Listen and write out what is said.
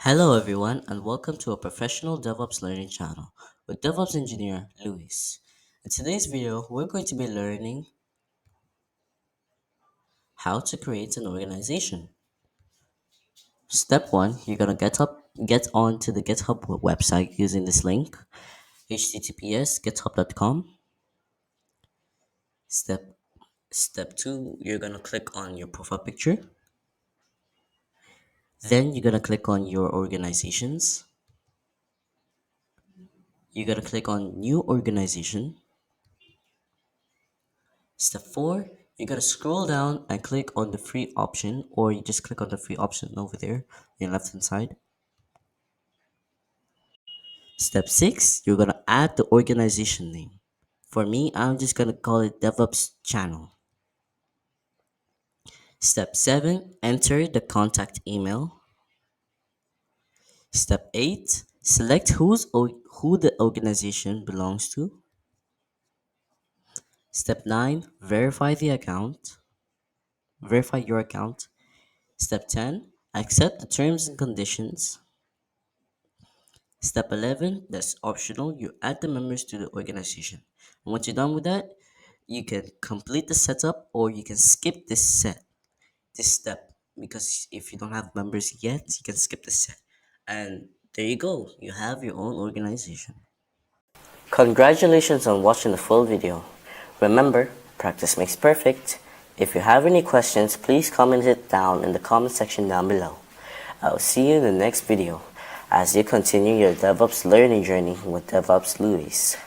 Hello, everyone, and welcome to a professional DevOps learning channel with DevOps engineer Luis. In today's video, we're going to be learning how to create an organization. Step one, you're gonna get onto the GitHub website using this link, https://github.com. Step Step two, you're gonna click on your profile picture. Then you're gonna click on your organizations. You're gonna click on new organization. Step 4, you gotta scroll down and click on the free option, or you just click on the free option over there on your left hand side. Step 6, you're gonna add the organization name. For me, I'm just gonna call it DevOps Channel. Step 7, enter the contact email. Step 8, select who the organization belongs to. Step 9, verify your account. Step 10, accept the terms and conditions. Step 11, that's optional. You add the members to the organization. And once you're done with that, you can complete the setup or you can skip this step because if you don't have members yet, you can skip this step. And there you go. You have your own organization. Congratulations on watching the full video. Remember, practice makes perfect. If you have any questions, please comment it down in the comment section down below. I'll see you in the next video as you continue your DevOps learning journey with DevOps Luis.